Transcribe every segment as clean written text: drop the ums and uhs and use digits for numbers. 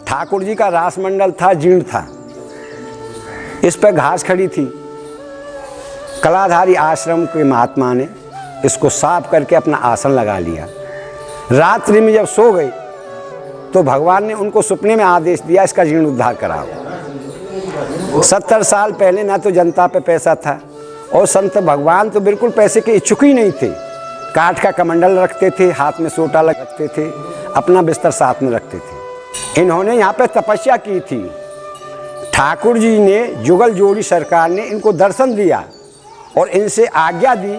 ठाकुर जी का रासमंडल था, जीर्ण था, इस पर घास खड़ी थी। कलाधारी आश्रम के महात्मा ने इसको साफ करके अपना आसन लगा लिया। रात्रि में जब सो गए तो भगवान ने उनको सपने में आदेश दिया, इसका जीर्णोद्धार कराओ। 70 साल पहले ना तो जनता पे पैसा था और संत भगवान तो बिल्कुल पैसे के इच्छुक ही नहीं थे। काठ का कमंडल रखते थे, हाथ में सोटा रखते थे, अपना बिस्तर साथ में रखते थे। इन्होंने यहाँ पे तपस्या की थी। ठाकुर जी ने, जुगल जोड़ी सरकार ने इनको दर्शन दिया और इनसे आज्ञा दी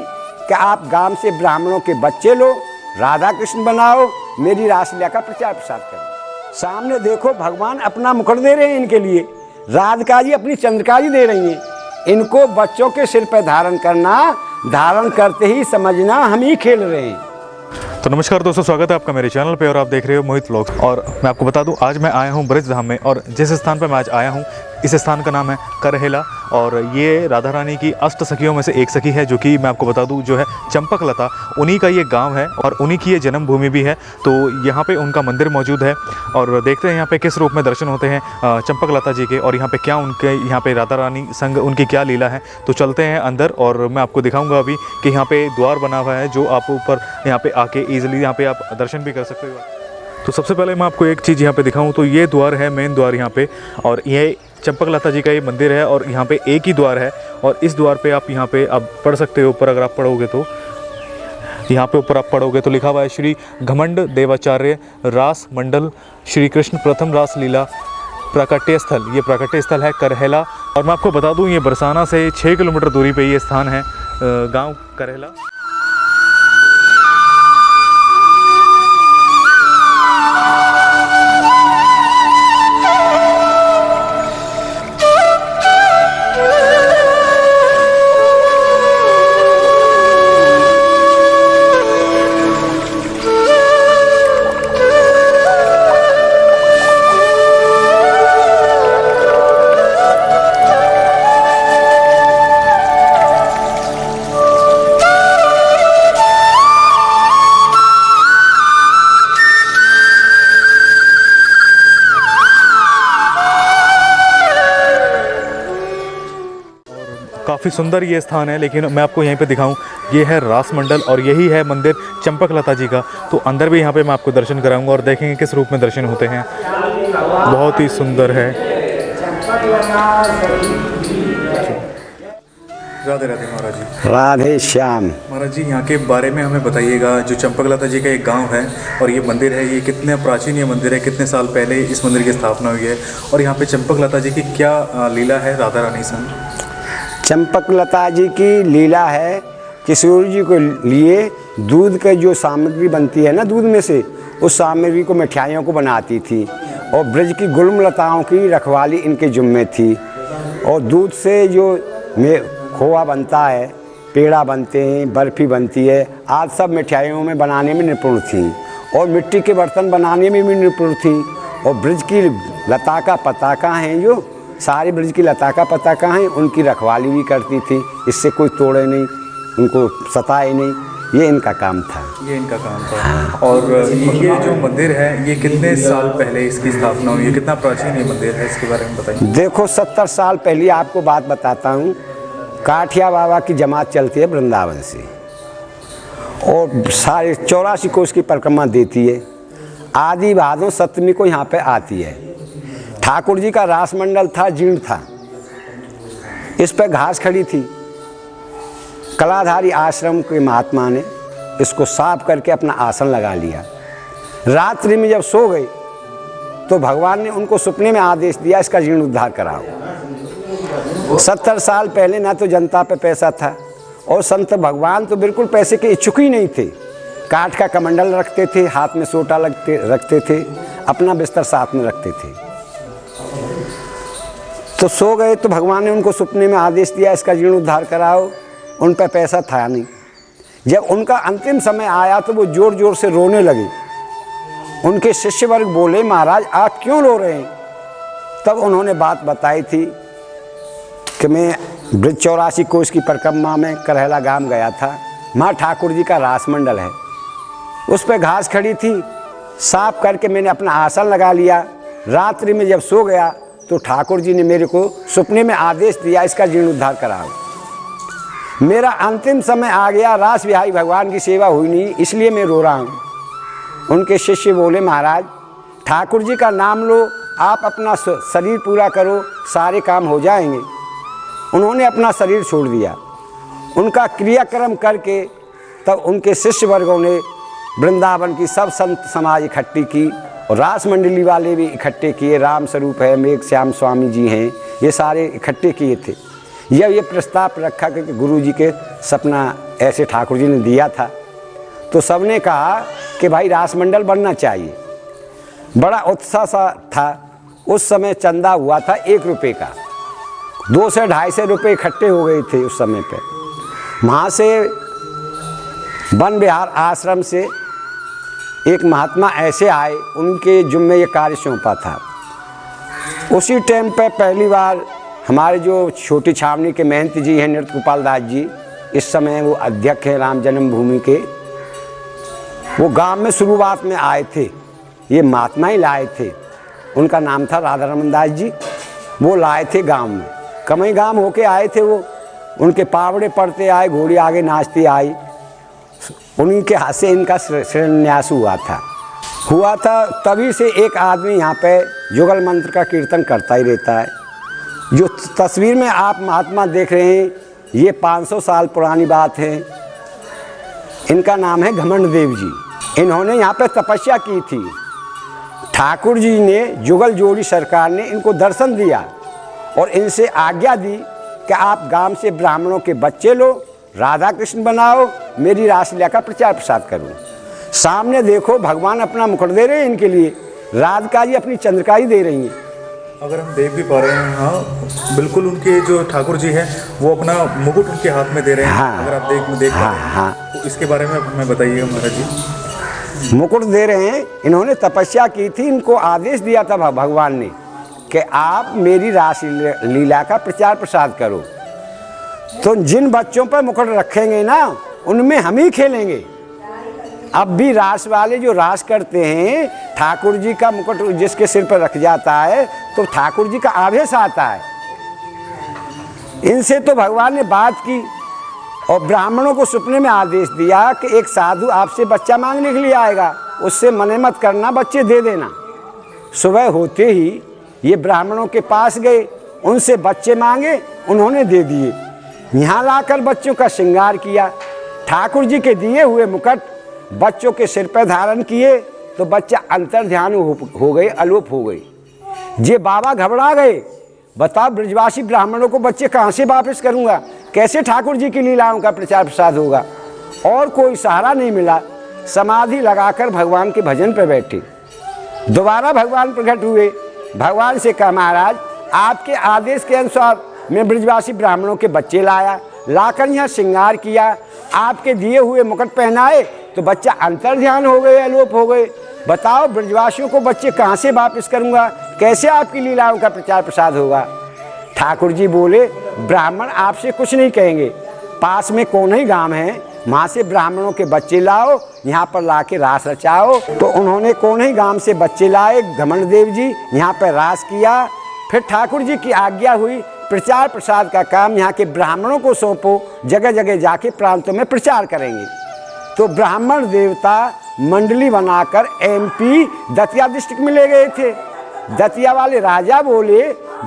कि आप गांव से ब्राह्मणों के बच्चे लो, राधा कृष्ण बनाओ, मेरी रासलीला का प्रचार प्रसार करो। सामने देखो भगवान अपना मुकुट दे रहे हैं इनके लिए, राधिका जी अपनी चंद्रिका जी दे रही हैं। इनको बच्चों के सिर पर धारण करना, धारण करते ही समझना हम ही खेल रहे हैं। तो नमस्कार दोस्तों, स्वागत है आपका मेरे चैनल पे और आप देख रहे हो मोहित व्लॉग्स। और मैं आपको बता दूं, आज मैं आया हूं ब्रज धाम में और जिस स्थान पर मैं आज आया हूं इस स्थान का नाम है करहेला और ये राधा रानी की अष्ट सखियों में से एक सखी है, जो कि मैं आपको बता दूं जो है चंपकलता, उन्हीं का ये गांव है और उन्हीं की ये जन्मभूमि भी है। तो यहाँ पे उनका मंदिर मौजूद है और देखते हैं यहाँ पे किस रूप में दर्शन होते हैं चंपकलता जी के और यहाँ पे क्या उनके यहाँ पे राधा रानी संग उनकी क्या लीला है। तो चलते हैं अंदर और मैं आपको दिखाऊँगा अभी कि यहाँ पे द्वार बना हुआ है जो आप ऊपर यहाँ पे आके ईजिली यहाँ पे आप दर्शन भी कर सकते हो। तो सबसे पहले मैं आपको एक चीज़ यहाँ पे दिखाऊँ तो ये द्वार है, मेन द्वार यहाँ पे, और ये चंपकलता जी का ये मंदिर है और यहाँ पे एक ही द्वार है और इस द्वार पे आप यहाँ पे आप पढ़ सकते हो। ऊपर अगर आप पढ़ोगे तो यहाँ पे ऊपर आप पढ़ोगे तो लिखा हुआ है श्री घमंड देवाचार्य रास मंडल श्री कृष्ण प्रथम रास लीला प्राकट्य स्थल। ये प्राकट्य स्थल है करहेला और मैं आपको बता दूँ ये बरसाना से 6 किलोमीटर दूरी पर ये स्थान है, गाँव करहेला। काफ़ी सुंदर ये स्थान है, लेकिन मैं आपको यहीं पे दिखाऊं, ये है रासमंडल और यही है मंदिर चंपकलता जी का। तो अंदर भी यहाँ पे मैं आपको दर्शन कराऊंगा और देखेंगे किस रूप में दर्शन होते हैं। बहुत ही सुंदर है। राधे राधे महाराज जी। राधे श्याम। महाराज जी यहाँ के बारे में हमें बताइएगा, जो चंपकलता जी का एक गांव है और ये मंदिर है, ये कितने प्राचीन ये मंदिर है, कितने साल पहले इस मंदिर की स्थापना हुई है और यहाँ पे चंपकलता जी की क्या लीला है राधा रानी संग। चंपकलता जी की लीला है, किशोर जी को लिए दूध के जो सामग्री बनती है ना, दूध में से उस सामग्री को मिठाइयों को बनाती थी और ब्रज की गुलमलताओं की रखवाली इनके जिम्मे थी। और दूध से जो खोआ बनता है, पेड़ा बनते हैं, बर्फ़ी बनती है, आज सब मिठाइयों में बनाने में निपुण थी और मिट्टी के बर्तन बनाने में भी निपुण थी। और ब्रज की लता का पताका हैं, जो सारे ब्रज की लता का पताका हैं, उनकी रखवाली भी करती थी, इससे कोई तोड़े नहीं, उनको सताए नहीं, ये इनका काम था। ये इनका काम था। हाँ। और ये जो मंदिर है ये कितने साल पहले इसकी स्थापना हुई है, कितना प्राचीन ये मंदिर है, इसके बारे में बताइए। देखो 70 साल पहले आपको बात बताता हूँ। काठिया बाबा की जमात चलती है वृंदावन से और सारे 84 कोस की परिक्रमा देती है। आदि भादों सप्तमी को यहाँ पे आती है। ठाकुर जी का रासमंडल था, जीर्ण था, इस पर घास खड़ी थी। कलाधारी आश्रम के महात्मा ने इसको साफ करके अपना आसन लगा लिया। रात्रि में जब सो गए तो भगवान ने उनको सपने में आदेश दिया, इसका जीर्णोद्धार कराओ। 70 साल पहले ना तो जनता पे पैसा था और संत भगवान तो बिल्कुल पैसे के इच्छुक ही नहीं थे। काठ का कमंडल रखते थे, हाथ में सोटा रखते थे, अपना बिस्तर साथ में रखते थे। तो सो गए तो भगवान ने उनको सपने में आदेश दिया, इसका जीर्णोद्धार कराओ। उन पर पैसा था नहीं। जब उनका अंतिम समय आया तो वो जोर जोर से रोने लगे। उनके शिष्य वर्ग बोले, महाराज आप क्यों रो रहे हैं? तब उन्होंने बात बताई थी कि मैं ब्रज 84 कोस की परिक्रमा में करहेला गांव गया था, माँ ठाकुर जी का रासमंडल है, उस पर घास खड़ी थी, साफ करके मैंने अपना आसन लगा लिया। रात्रि में जब सो गया तो ठाकुर जी ने मेरे को सपने में आदेश दिया, इसका जीर्णोद्धार कराओ। मेरा अंतिम समय आ गया, रास बिहारी भगवान की सेवा हुई नहीं, इसलिए मैं रो रहा हूँ। उनके शिष्य बोले, महाराज ठाकुर जी का नाम लो, आप अपना शरीर पूरा करो, सारे काम हो जाएंगे। उन्होंने अपना शरीर छोड़ दिया। उनका क्रियाक्रम करके तब उनके शिष्य वर्गों ने वृंदावन की सब संत समाज इकट्ठी की और रास मंडली वाले भी इकट्ठे किए। राम स्वरूप है, मेघ श्याम स्वामी जी हैं, ये सारे इकट्ठे किए थे। ये प्रस्ताव रखा कि गुरु जी के सपना ऐसे ठाकुर जी ने दिया था, तो सबने कहा कि भाई रास मंडल बनना चाहिए। बड़ा उत्साह सा था। उस समय चंदा हुआ था 1 रुपये का, 2 से 250 रुपये इकट्ठे हो गए थे उस समय पे। वहाँ से वन विहार आश्रम से एक महात्मा ऐसे आए, उनके जुम्मे ये कार्य सौंपा था। उसी टाइम पे पहली बार हमारे जो छोटी छावनी के महंत जी हैं नृत्य गोपाल दास जी, इस समय वो अध्यक्ष हैं राम जन्मभूमि के, वो गांव में शुरुआत में आए थे। ये महात्मा ही लाए थे, उनका नाम था राधा रमन दास जी। वो लाए थे गांव में, कमई गांव होके आए थे वो। उनके पावड़े पड़ते आए, घोड़ी आगे नाचती आई। उन्हीं के हाथ से इनका शिलान्यास हुआ था। तभी से एक आदमी यहाँ पे जुगल मंत्र का कीर्तन करता ही रहता है। जो तस्वीर में आप महात्मा देख रहे हैं, ये 500 साल पुरानी बात है। इनका नाम है घमंड देव जी। इन्होंने यहाँ पे तपस्या की थी। ठाकुर जी ने, जुगल जोड़ी सरकार ने इनको दर्शन दिया और इनसे आज्ञा दी कि आप गांव से ब्राह्मणों के बच्चे लो, राधा कृष्ण बनाओ, मेरी रासलीला का प्रचार प्रसार करो। सामने देखो भगवान अपना मुकुट दे रहे हैं इनके लिए, राधिका जी अपनी चंद्रकाई दे रही हैं। अगर हम देख भी पा रहे हैं, हाँ बिल्कुल, उनके जो ठाकुर जी हैं वो अपना मुकुट उनके हाथ में दे रहे हैं। हाँ, अगर आप देख हाँ, हाँ, तो इसके बारे में हमें बताइएगा महाराज जी। मुकुट दे रहे हैं। इन्होंने तपस्या की थी, इनको आदेश दिया था भगवान ने कि आप मेरी रासलीला का प्रचार प्रसार करो। तो जिन बच्चों पर मुकुट रखेंगे ना, उनमें हम ही खेलेंगे। अब भी रास वाले जो रास करते हैं, ठाकुर जी का मुकुट जिसके सिर पर रख जाता है तो ठाकुर जी का आवेश आता है। इनसे तो भगवान ने बात की और ब्राह्मणों को सपने में आदेश दिया कि एक साधु आपसे बच्चा मांगने के लिए आएगा, उससे मने मत करना, बच्चे दे देना। सुबह होते ही ये ब्राह्मणों के पास गए, उनसे बच्चे मांगे, उन्होंने दे दिए। यहाँ लाकर बच्चों का श्रृंगार किया, ठाकुर जी के दिए हुए मुकुट बच्चों के सिर पर धारण किए तो बच्चा अंतर ध्यान हो गए, अलोप हो गए। ये बाबा घबरा गए, बताओ ब्रजवासी ब्राह्मणों को बच्चे कहाँ से वापस करूँगा, कैसे ठाकुर जी की लीलाओं का प्रचार प्रसार होगा। और कोई सहारा नहीं मिला, समाधि लगाकर भगवान के भजन पर बैठे। दोबारा भगवान प्रकट हुए, भगवान से कहा, महाराज आपके आदेश के अनुसार मैं ब्रजवासी ब्राह्मणों के बच्चे लाया, लाकर यहाँ श्रृंगार किया, आपके दिए हुए मुकुट पहनाए तो बच्चा अंतर ध्यान हो गए, अलोप हो गए। बताओ ब्रजवासियों को बच्चे कहाँ से वापस करूँगा, कैसे आपकी लीलाओं का प्रचार प्रसार होगा। ठाकुर जी बोले, ब्राह्मण आपसे कुछ नहीं कहेंगे, पास में कोनई गांव है, वहाँ से ब्राह्मणों के बच्चे लाओ, यहाँ पर ला के रास रचाओ। तो उन्होंने कोनई गांव से बच्चे लाए, घमंड देव जी यहाँ पर रास किया। फिर ठाकुर जी की आज्ञा हुई, प्रचार प्रसार का काम यहाँ के ब्राह्मणों को सौंपो, जगह जगह जाके प्रांतों में प्रचार करेंगे। तो ब्राह्मण देवता मंडली बनाकर MP दतिया डिस्ट्रिक्ट में ले गए थे। दतिया वाले राजा बोले,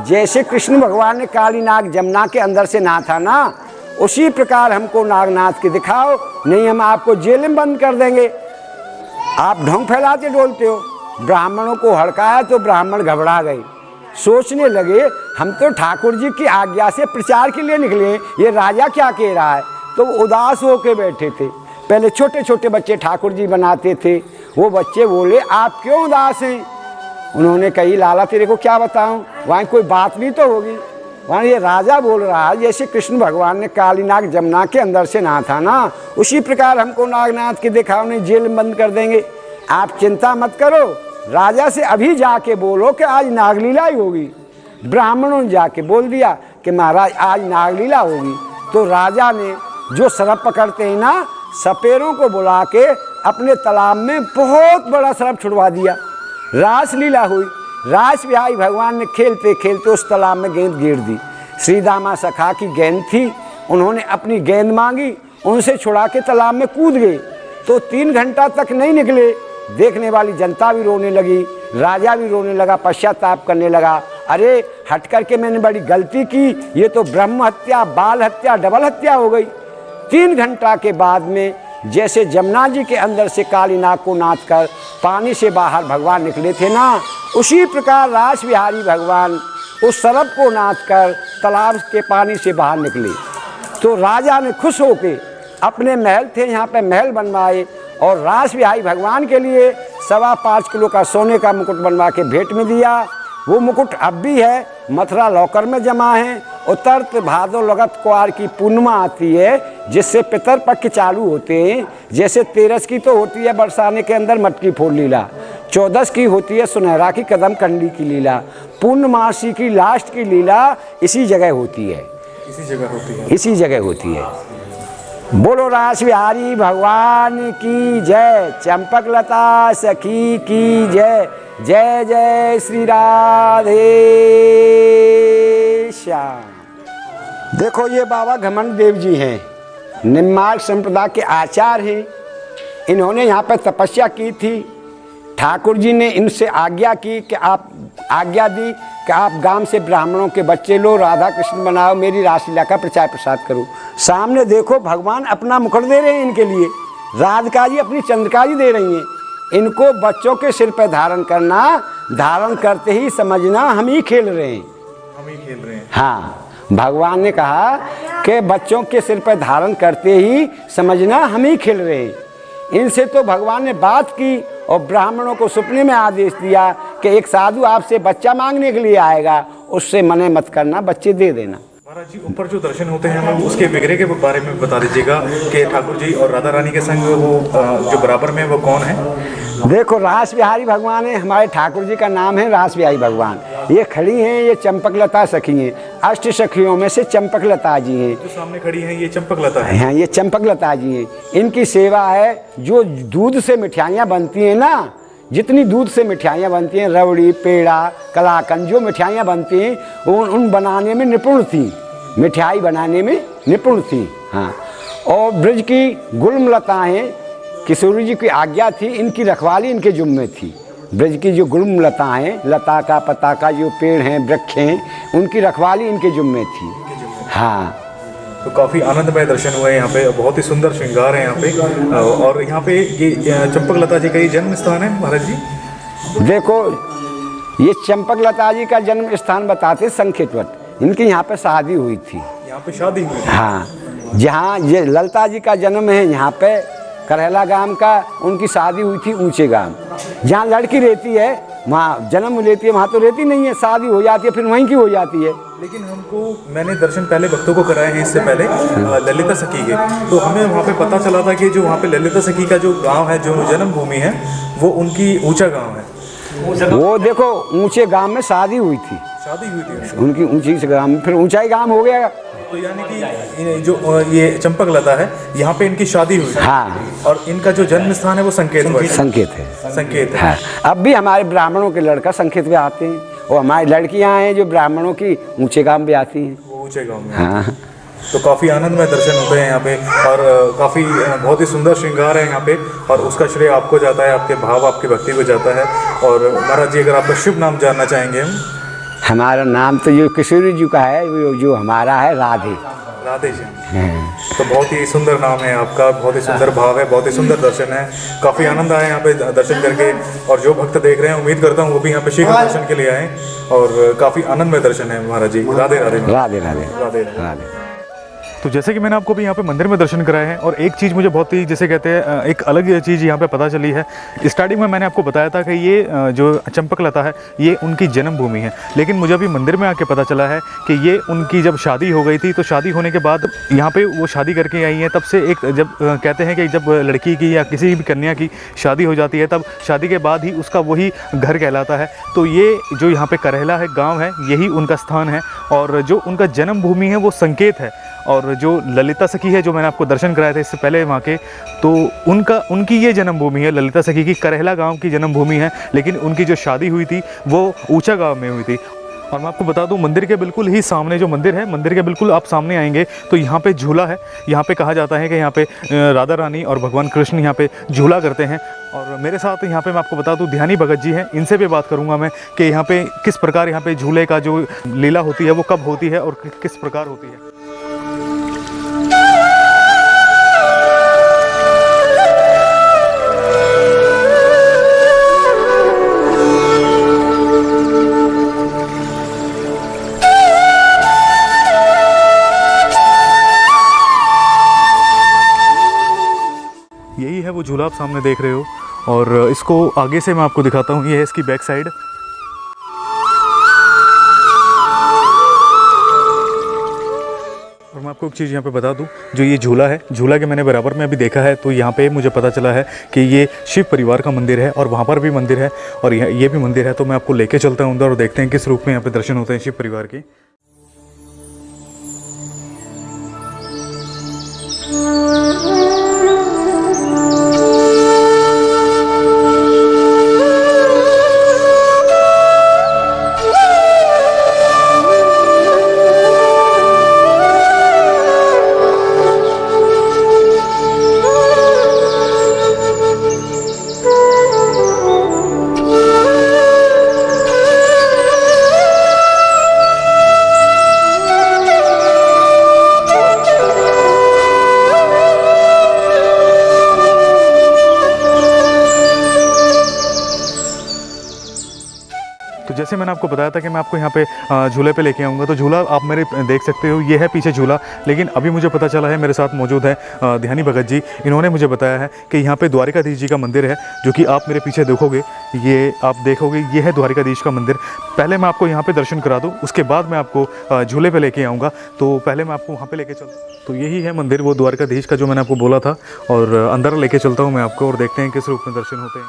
जैसे कृष्ण भगवान ने काली नाग जमुना के अंदर से नहाता ना, उसी प्रकार हमको नागनाथ के दिखाओ, नहीं हम आपको जेल में बंद कर देंगे। आप ढोंग फैलाते डोलते हो। ब्राह्मणों को हड़काया तो ब्राह्मण घबरा गए, सोचने लगे हम तो ठाकुर जी की आज्ञा से प्रचार के लिए निकले, ये राजा क्या कह रहा है। तो उदास होकर बैठे थे। पहले छोटे छोटे बच्चे ठाकुर जी बनाते थे, वो बच्चे बोले, आप क्यों उदास हैं। उन्होंने कही, लाला तेरे को क्या बताऊं, वहाँ कोई बात भी तो होगी। वहाँ ये राजा बोल रहा है, जैसे कृष्ण भगवान ने काली नाग जमुना के अंदर से नहा था ना, उसी प्रकार हमको नागनाथ के दिखाओ, नहीं जेल में बंद कर देंगे। आप चिंता मत करो, राजा से अभी जाके बोलो कि आज नागलीला ही होगी। ब्राह्मणों ने जाके बोल दिया कि महाराज आज नागलीला होगी। तो राजा ने जो सर्प पकड़ते हैं ना, सपेरों को बुला के अपने तालाब में बहुत बड़ा सर्प छुड़वा दिया। रासलीला हुई। रास बिहारी भगवान ने खेलते खेलते उस तालाब में गेंद गिर दी। श्री दामा सखा की गेंद थी, उन्होंने अपनी गेंद मांगी, उनसे छुड़ा के तालाब में कूद गए। तो 3 घंटा तक नहीं निकले। देखने वाली जनता भी रोने लगी, राजा भी रोने लगा, पश्चाताप करने लगा, अरे हट करके मैंने बड़ी गलती की, ये तो ब्रह्म हत्या, बाल हत्या, डबल हत्या हो गई। 3 घंटा के बाद में जैसे जमुना जी के अंदर से काली नाग को नाथ कर पानी से बाहर भगवान निकले थे ना, उसी प्रकार रास बिहारी भगवान उस सर्प को नाथ कर तालाब के पानी से बाहर निकले। तो राजा ने खुश होके अपने महल थे यहाँ पे महल बनवाए और रास बिहारी भगवान के लिए 5.25 किलो का सोने का मुकुट बनवा के भेंट में दिया। वो मुकुट अब भी है, मथुरा लॉकर में जमा है। उत्तर भादो लगत कुआर की पूर्णिमा आती है जिससे पितर पक्ष चालू होते हैं। जैसे 13 की तो होती है बरसाने के अंदर मटकी फोड़ लीला, 14 की होती है सुनहरा की कदम कंडी की लीला, पूर्णमासी की लास्ट की लीला इसी जगह होती है, इसी जगह होती है। बोलो रास बिहारी भगवान की जय, चंपक लता सखी की जय, जय जय श्री राधे श्याम। देखो ये बाबा घमंड देव जी हैं, निम्मार्ग संप्रदाय के आचार्य हैं। इन्होंने यहाँ पर तपस्या की थी। ठाकुर जी ने इनसे आज्ञा की कि आप आज्ञा दी कि आप गांव से ब्राह्मणों के बच्चे लो, राधा कृष्ण बनाओ, मेरी रासलीला का प्रचार प्रसार करो। सामने देखो भगवान अपना मुकुट दे रहे हैं इनके लिए, राधिका जी अपनी चंद्रिका जी दे रही हैं। इनको बच्चों के सिर पर धारण करना, धारण करते ही समझना हम ही खेल रहे हैं, हम ही खेल रहे हैं। हाँ, भगवान ने कहा कि बच्चों के सिर पर धारण करते ही समझना हम ही खेल रहे हैं। इनसे तो भगवान ने बात की और ब्राह्मणों को सपने में आदेश दिया कि एक साधु आपसे बच्चा मांगने के लिए आएगा, उससे मने मत करना, बच्चे दे देना। महाराज जी, ऊपर जो दर्शन होते हैं हमें उसके विग्रह के बारे में बता दीजिएगा कि ठाकुर जी और राधा रानी के संग वो जो बराबर में वो कौन है? देखो रास बिहारी भगवान है, हमारे ठाकुर जी का नाम है रास बिहारी भगवान। ये खड़ी हैं, ये चंपक लता सखी हैं, अष्ट सखियों में से चंपक लता जी हैं। जो सामने खड़ी हैं ये चंपक लता है। हाँ, ये चंपक लता जी हैं। इनकी सेवा है, जो दूध से मिठाइयाँ बनती हैं ना, जितनी दूध से मिठाइयाँ बनती हैं, रबड़ी, पेड़ा, कलाकंद, जो मिठाइयाँ बनती हैं उन बनाने में निपुण थी, मिठाई बनाने में निपुण थी। हाँ, और ब्रज की गुलमलताएँ किशोरी जी की आज्ञा थी, इनकी रखवाली इनके जुम्मे थी। ब्रज की जो गुलमलताएँ, लता का पता का जो पेड़ हैं, वृक्ष हैं, उनकी रखवाली इनके जुम्मे थी। हाँ, तो काफ़ी आनंदमय दर्शन हुए यहाँ पे, बहुत ही सुंदर श्रृंगार है यहाँ पे। और यहाँ पे ये चंपक लता जी का ये जन्म स्थान है महाराज जी। देखो ये चंपक लता जी का जन्म स्थान बताते संकेतवट, इनकी यहाँ पे शादी हुई थी, यहाँ पे शादी हुई। हाँ, जहाँ ये ललता जी का जन्म है यहाँ पे करहला गांव का, उनकी शादी हुई थी ऊंचे गांव। जहाँ लड़की रहती है वहाँ जन्म लेती है, वहाँ तो रहती नहीं है, शादी हो जाती है, फिर वहीं की हो जाती है। लेकिन मैंने दर्शन पहले भक्तों को कराए हैं इससे पहले ललिता सखी के, तो हमें वहाँ पे पता चला था कि जो वहाँ पे ललिता सखी का जो गांव है, जो जन्मभूमि है, वो उनकी ऊंचा गांव है। वो देखो ऊंचे गांव में शादी हुई थी, उनकी ऊंची से गांव में, फिर ऊंचाई गांव हो गया। तो यानी कि जो ये चंपक लता है यहाँ पे इनकी शादी हुई। हाँ, और इनका जो जन्म स्थान है वो संकेत है। संकेत है। हाँ, अब भी हमारे ब्राह्मणों के लड़का संकेत में आते हैं, और हमारी लड़कियां हैं जो ब्राह्मणों की ऊंचे गांव में आती हैं, ऊंचे गांव में। हाँ, तो काफ़ी आनंदमय दर्शन होते हैं यहाँ पे, और काफ़ी बहुत ही सुंदर श्रृंगार है यहाँ पे, और उसका श्रेय आपको जाता है, आपके भाव, आपकी भक्ति को जाता है। और महाराज जी, अगर आपका शुभ नाम जानना चाहेंगे हम? हमारा नाम तो जो किशोरी जी का है, जो हमारा है राधे जी। तो बहुत ही सुंदर नाम है आपका, बहुत ही सुंदर भाव है, बहुत ही सुंदर दर्शन है। काफ़ी आनंद आया यहाँ पे दर्शन करके, और जो भक्त देख रहे हैं उम्मीद करता हूँ वो भी यहाँ पे शीघ्र दर्शन के लिए आए, और काफ़ी आनंदमय दर्शन है महाराज जी। राधे राधे राधे राधे राधे राधे। तो जैसे कि मैंने आपको भी यहाँ पे मंदिर में दर्शन कराए हैं, और एक चीज़ मुझे बहुत ही, जैसे कहते हैं, एक अलग चीज़ यहाँ पे पता चली है। स्टार्टिंग में मैंने आपको बताया था कि ये जो चंपक लता है ये उनकी जन्मभूमि है, लेकिन मुझे अभी मंदिर में आके पता चला है कि ये उनकी जब शादी हो गई थी, तो शादी होने के बाद यहाँ पे वो शादी करके आई हैं। तब से एक, जब कहते हैं कि जब लड़की की या किसी भी कन्या की शादी हो जाती है, तब शादी के बाद ही उसका वही घर कहलाता है। तो ये जो यहाँ पे करहला है गाँव है, यही उनका स्थान है, और जो उनका जन्मभूमि है वो संकेत है। और जो ललिता सखी है, जो मैंने आपको दर्शन कराए थे इससे पहले वहाँ के, तो उनकी ये जन्मभूमि है। ललिता सखी की करहेला गांव की जन्मभूमि है, लेकिन उनकी जो शादी हुई थी वो ऊंचा गांव में हुई थी। और मैं आपको बता दूं, मंदिर के बिल्कुल ही सामने जो मंदिर है, मंदिर के बिल्कुल आप सामने आएंगे तो यहाँ पे झूला है। यहाँ पे कहा जाता है कि यहाँ पे राधा रानी और भगवान कृष्ण यहाँ पे झूला करते हैं। और मेरे साथ यहाँ पे मैं आपको बता दूं ध्यानी भगत जी हैं, इनसे भी बात करूँगा मैं कि यहाँ पे किस प्रकार यहाँ पे झूले का जो लीला होती है वो कब होती है और किस प्रकार होती है। यही है वो झूला आप सामने देख रहे हो, और इसको आगे से मैं आपको दिखाता हूँ। ये है इसकी बैक साइड। और मैं आपको एक चीज़ यहाँ पे बता दूँ, जो ये झूला है, झूला के मैंने बराबर में अभी देखा है, तो यहाँ पे मुझे पता चला है कि ये शिव परिवार का मंदिर है और वहाँ पर भी मंदिर है और ये भी मंदिर है। तो मैं आपको लेके चलता हूँ अंदर और देखते हैं किस रूप में यहाँ पे दर्शन होते हैं शिव परिवार के। तो जैसे मैंने आपको बताया था कि मैं आपको यहाँ पे झूले पे लेके आऊँगा, तो झूला आप मेरे देख सकते हो, ये है पीछे झूला। लेकिन अभी मुझे पता चला है, मेरे साथ मौजूद है ध्यानी भगत जी, इन्होंने मुझे बताया है कि यहाँ पे द्वारिकाधीश जी का मंदिर है, जो कि आप मेरे पीछे देखोगे, ये आप देखोगे, ये है द्वारिकाधीश का मंदिर। पहले मैं आपको यहाँ पर दर्शन करा दूँ, उसके बाद मैं आपको झूले पर लेके आऊँगा। तो पहले मैं आपको वहाँ पर लेके चलता। तो यही है मंदिर, वो द्वारिकाधीश का जो मैंने आपको बोला था, और अंदर लेके चलता हूँ मैं आपको और देखते हैं किस रूप में दर्शन होते हैं।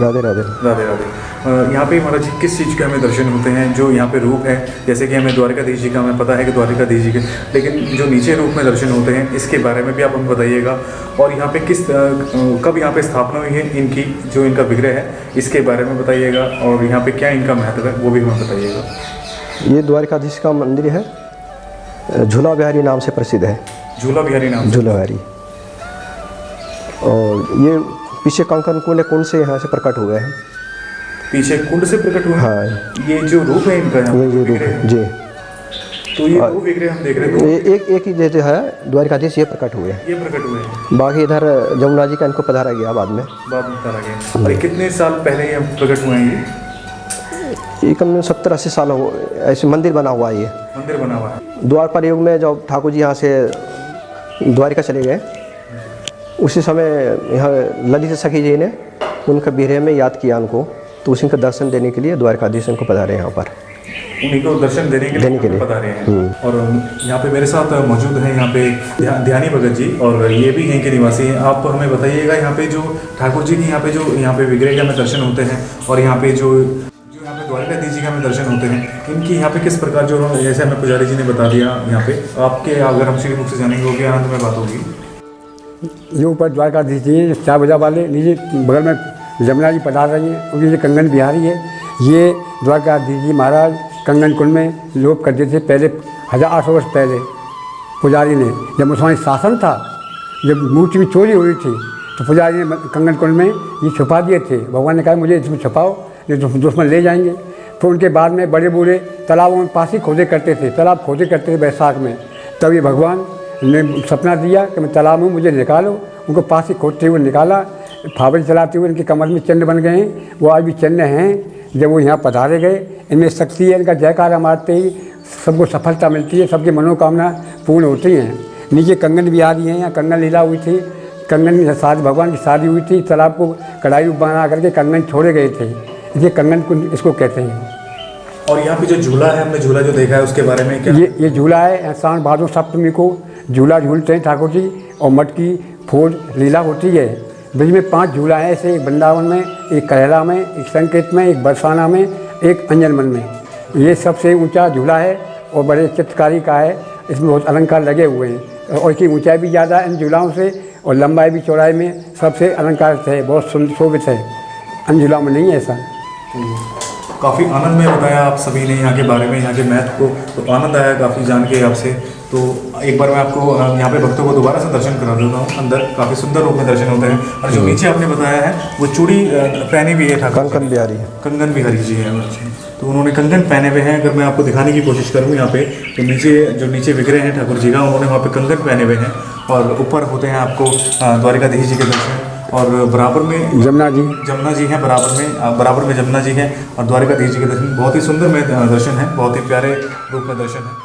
राधे राधे राधे राधे। यहाँ पे महाराज जी किस चीज़ के हमें दर्शन होते हैं? जो यहाँ पे रूप है, जैसे कि हमें द्वारिकाधीश जी का हमें पता है कि द्वारिकाधीश जी के, लेकिन जो नीचे रूप में दर्शन होते हैं, इसके बारे में भी आप हमें बताइएगा। और यहाँ पे कब यहाँ पे स्थापना हुई है इनकी, जो इनका विग्रह है, इसके बारे में बताइएगा। और यहाँ पे क्या इनका महत्व है वो भी हमें बताइएगा। ये द्वारिकाधीश का मंदिर है, झूला बिहारी नाम से प्रसिद्ध है। झूला बिहारी नाम? झूला बिहारी। और ये पीछे कंकन कुंड से यहाँ से प्रकट हुए हैं। पीछे कुंड से प्रकट हुए? हाँ। ये जो रूप है इनका, ये रूप है जी। तो ये दो विग्रह हम देख रहे हैं। एक ही जो है द्वारिकाधीश ये प्रकट हुए हैं। ये प्रकट हुए हैं। बाकी इधर जमुना जी का इनको पधारा गया बाद में पधारा गया। और कितने साल पहले ये प्रकट हुए हैं? ये कम 70-80 साल हो, ऐसे मंदिर बना हुआ है। ये मंदिर बना हुआ है। द्वापर युग में जब ठाकुर जी यहाँ से द्वारिका चले गए, उसी समय यहाँ ललिता सखी जी ने उनका बिरह में याद किया उनको, तो उसी का दर्शन देने के लिए द्वारिकाधीश इनको पधारे यहाँ पर। उन्हीं को दर्शन देने के लिए पधारे हैं। और यहाँ पे मेरे साथ मौजूद हैं यहाँ पे ध्यानी भगत जी, और ये भी यहीं के निवासी हैं। आप हमें बताइएगा यहाँ पे जो ठाकुर जी की यहाँ पे विग्रह के हमें दर्शन होते हैं, और यहाँ पे जो यहाँ पे द्वारिकाधीश जी के हमें दर्शन होते हैं, इनकी यहाँ पे किस प्रकार, जो जैसे हमें पुजारी जी ने बता दिया, यहाँ पे आपके अगर हम श्री मुख से जानेंगे होगी, आनंद में बात होगी। ये ऊपर द्वारकाधीश जी 4 बजा वाले, नीचे बगल में जमुना जी पधार रही हैं, उनकी जो कंगन बिहारी है, ये द्वारकाधीश जी महाराज कंगन कुंड में लोप करते थे पहले, 1800 वर्ष पहले। पुजारी ने, जब मुसलमान शासन था, जब मूर्ति की चोरी हुई थी, तो पुजारी ने कंगन कुंड में ये छुपा दिए थे। भगवान ने कहा मुझे इसमें छुपाओ, ये दुश्मन ले जाएंगे। फिर उनके बाद में बड़े बूढ़े तालाबों में पास ही खोदे करते थे, तालाब खोदे करते थे बैसाख में। तभी भगवान ने सपना दिया कि मैं तालाब में मुझे निकालो। उनको पास ही खोदते हुए निकाला, फावड़े चलाते हुए इनकी कमर में चिन्ह बन गए हैं। वो आज भी चिन्ह हैं जब वो यहाँ पधारे गए। इनमें शक्ति है, इनका जयकारा मारते ही सबको सफलता मिलती है, सबकी मनोकामना पूर्ण होती हैं। नीचे कंगन भी आ रही हैं, यहाँ कंगन लीला हुई थी। कंगन शादी भगवान की शादी हुई थी, तालाब को कढ़ाई बना करके कंगन छोड़े गए थे, ये कंगन को इसको कहते हैं। और यहाँ पे जो झूला है, हमने झूला जो देखा है उसके बारे में क्या? ये झूला है, सावन भादो सप्तमी को झूला झूलते हैं ठाकुर जी, और मटकी फोड़ लीला होती है। ब्रिज में 5 झूला है ऐसे, एक वृंदावन में, एक करेला में, एक संकेत में, एक बरसाना में, एक अंजनमन में। ये सबसे ऊंचा झूला है और बड़े चित्रकारी का है, इसमें बहुत अलंकार लगे हुए हैं और इसकी ऊंचाई भी ज़्यादा है इन झूलाओं से, और लंबाई भी चौड़ाई में सबसे अलंकार है, बहुत शोभित है। अन्य झूलाओं में नहीं है ऐसा। काफ़ी आनंद में बताया आप सभी ने यहाँ के बारे में, यहाँ के महत्व को, तो आनंद आया काफ़ी जान के आपसे। तो एक बार मैं आपको यहाँ पे भक्तों को दोबारा से दर्शन करा देता हूँ। अंदर काफ़ी सुंदर रूप में दर्शन होते हैं। और जो नीचे आपने बताया है वो चूड़ी पहनी भी है ठाकुर, कंगन बिहारी है, कंगन बिहारी जी है। तो उन्होंने कंगन पहने हुए हैं। अगर मैं आपको दिखाने की कोशिश करूँ यहाँ पे, तो नीचे विग्रह हैं ठाकुर जी का, उन्होंने वहाँ पे कंगन पहने हुए हैं। और ऊपर होते हैं आपको द्वारिकाधीश जी के दर्शन, और बराबर में जमुना जी हैं, बराबर में जमुना जी हैं, और द्वारिकाधीश जी के दर्शन। बहुत ही सुंदर में दर्शन है, बहुत ही प्यारे रूप में दर्शन है।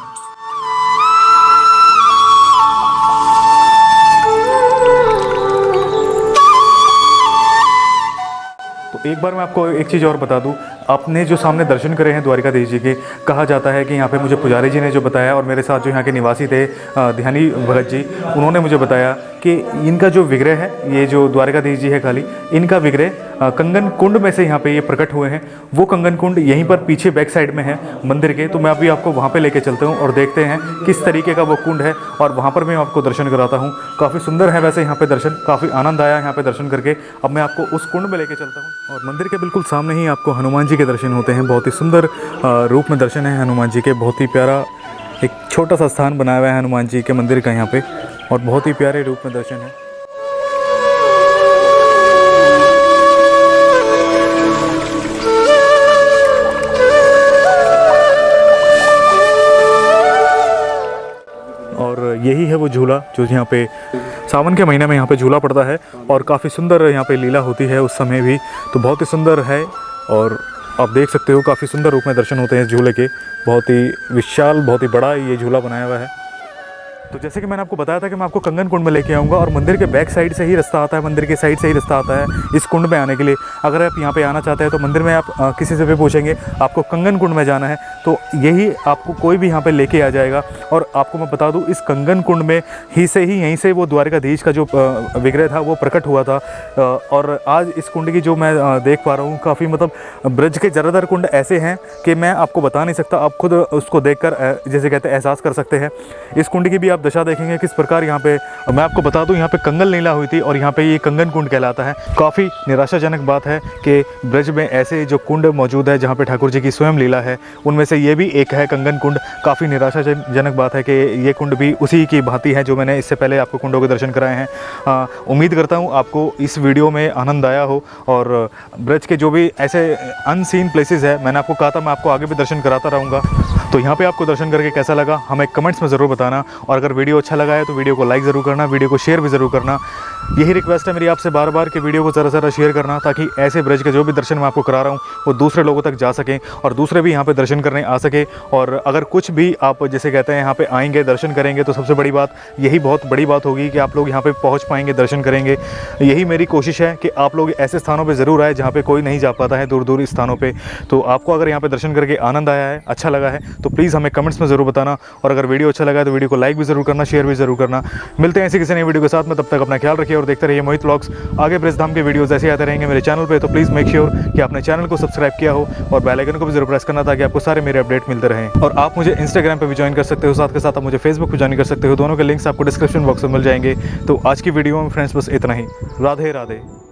तो एक बार मैं आपको एक चीज़ और बता दूं, आपने जो सामने दर्शन करे हैं द्वारिकाधीश जी के, कहा जाता है कि यहाँ पे मुझे पुजारी जी ने जो बताया, और मेरे साथ जो यहाँ के निवासी थे ध्यानी भगत जी, उन्होंने मुझे बताया कि इनका जो विग्रह है, ये जो द्वारिकाधीश जी है खाली, इनका विग्रह कंगन कुंड में से यहाँ पे ये प्रकट हुए हैं। वो कंगन कुंड यहीं पर पीछे बैक साइड में है मंदिर के। तो मैं अभी आपको वहाँ पे लेके चलता हूँ और देखते हैं किस तरीके का वो कुंड है, और वहाँ पर मैं आपको दर्शन कराता हूँ। काफ़ी सुंदर है वैसे यहाँ पे दर्शन, काफ़ी आनंद आया यहाँ पे दर्शन करके। अब मैं आपको उस कुंड में लेके चलता हूँ। और मंदिर के बिल्कुल सामने ही आपको हनुमान जी के दर्शन होते हैं। बहुत ही सुंदर रूप में दर्शन है हनुमान जी के। बहुत ही प्यारा एक छोटा सा स्थान बनाया हुआ है हनुमान जी के मंदिर का यहाँ पे, और बहुत ही प्यारे रूप में दर्शन है। और यही है वो झूला जो यहाँ पे सावन के महीने में यहाँ पे झूला पड़ता है, और काफ़ी सुंदर यहाँ पे लीला होती है उस समय भी। तो बहुत ही सुंदर है, और आप देख सकते हो काफ़ी सुंदर रूप में दर्शन होते हैं इस झूले के। बहुत ही विशाल, बहुत ही बड़ा ये झूला बनाया हुआ है। तो जैसे कि मैंने आपको बताया था कि मैं आपको कंगन कुंड में लेके आऊँगा, और मंदिर के बैक साइड से ही रास्ता आता है, मंदिर के साइड से ही रास्ता आता है इस कुंड में आने के लिए। अगर आप यहाँ पे आना चाहते हैं तो मंदिर में आप किसी से भी पूछेंगे आपको कंगन कुंड में जाना है, तो यही आपको कोई भी यहाँ पे लेके आ जाएगा। और आपको मैं बता दूँ, इस कंगन कुंड में यहीं से वो द्वारिकाधीश का जो विग्रह था वो प्रकट हुआ था। और आज इस कुंड की जो मैं देख पा रहा हूँ, काफ़ी मतलब ब्रज के ज़्यादातर कुंड ऐसे हैं कि मैं आपको बता नहीं सकता, आप खुद उसको देख कर जैसे कहते हैं एहसास कर सकते हैं। इस कुंड की भी दशा देखेंगे किस प्रकार यहाँ पे, मैं आपको बता दूं, यहाँ पे कंगन लीला हुई थी, और यहाँ पे ये कंगन कुंड कहलाता है। काफ़ी निराशाजनक बात है कि ब्रज में ऐसे जो कुंड मौजूद है जहाँ पे ठाकुर जी की स्वयं लीला है, उनमें से ये भी एक है कंगन कुंड। काफ़ी निराशाजनक बात है कि ये कुंड भी उसी की भांति है जो मैंने इससे पहले आपको कुंडों के दर्शन कराए हैं। उम्मीद करता हूँ आपको इस वीडियो में आनंद आया हो, और ब्रज के जो भी ऐसे अनसीन प्लेसेस है, मैंने आपको कहा था मैं आपको आगे भी दर्शन कराता रहूँगा। तो यहाँ पे आपको दर्शन करके कैसा लगा हमें कमेंट्स में ज़रूर बताना, और अगर वीडियो अच्छा लगा है तो वीडियो को लाइक ज़रूर करना, वीडियो को शेयर भी ज़रूर करना। यही रिक्वेस्ट है मेरी आपसे बार बार कि वीडियो को ज़रा शेयर करना, ताकि ऐसे ब्रज के जो भी दर्शन मैं आपको करा रहा हूँ वो दूसरे लोगों तक जा सकें, और दूसरे भी यहाँ पे दर्शन करने आ सके। और अगर कुछ भी आप जैसे कहते हैं यहाँ पे आएंगे दर्शन करेंगे, तो सबसे बड़ी बात यही, बहुत बड़ी बात होगी कि आप लोग यहाँ पे पहुँच पाएंगे, दर्शन करेंगे। यही मेरी कोशिश है कि आप लोग ऐसे स्थानों पर ज़रूर आए जहाँ पर कोई नहीं जा पाता है, दूर दूर स्थानों पर। तो आपको अगर यहाँ पर दर्शन करके आनंद आया है, अच्छा लगा है, तो प्लीज़ हमें कमेंट्स में ज़रूर बताना। और अगर वीडियो अच्छा लगा है तो वीडियो को लाइक भी ज़रूर करना, शेयर भी ज़रूर करना। मिलते हैं ऐसी किसी नई वीडियो के साथ में, तब तक अपना ख्याल रखिए और देखते रहिए मोहित व्लॉग्स। आगे ब्रजधाम के वीडियोस ऐसे आते रहेंगे मेरे चैनल पे, तो प्लीज़ मेक श्योर कि आपने चैनल को सब्सक्राइब किया हो, और बेल आइकन को भी जरूर प्रेस करना, ताकि आपको सारे मेरे अपडेट मिलते रहें। और आप मुझे इंस्टाग्राम पे भी ज्वाइन कर सकते हो, साथ के साथ आप मुझे फेसबुक पे ज्वाइन कर सकते हो। दोनों के लिंक्स आपको डिस्क्रिप्शन बॉक्स में मिल जाएंगे। तो आज की वीडियो में फ्रेंड्स बस इतना ही। राधे राधे।